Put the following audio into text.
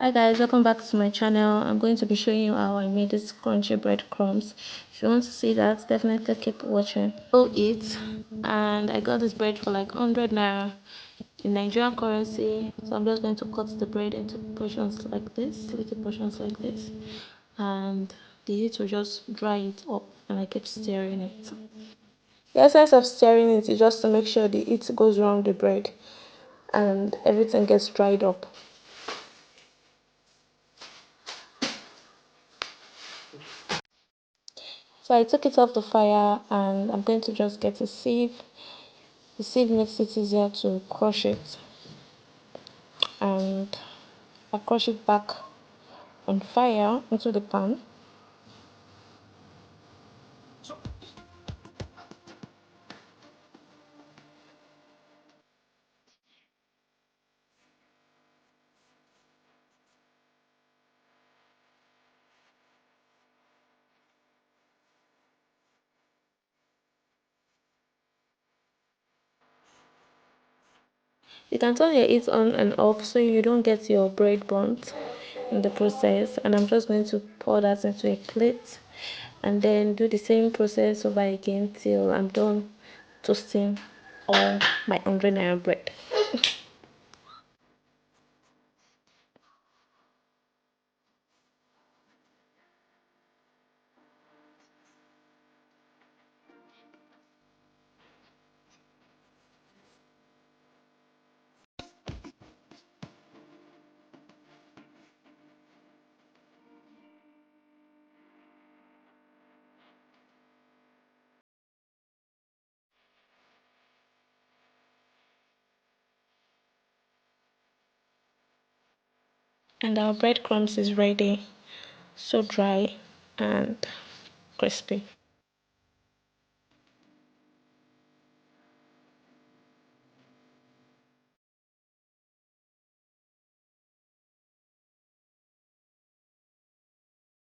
Hi guys, welcome back to my channel. I'm going to be showing you how I made this crunchy bread crumbs. If you want to see that, definitely keep watching. Eat, and I got this bread for like 100 naira in Nigerian currency. So I'm just going to cut the bread into portions like this, little portions like this, and the heat will just dry it up, and I keep stirring it. The essence of stirring it is just to make sure the heat goes around the bread and everything gets dried up. So I took it off the fire and I'm going to just get a sieve. The sieve makes it easier to crush it, and I crush it back on fire into the pan. You can turn your heat on and off so you don't get your bread burnt in the process. And I'm just going to pour that into a plate and then do the same process over again till I'm done toasting all my 100 naira bread. And our breadcrumbs is ready, so dry and crispy.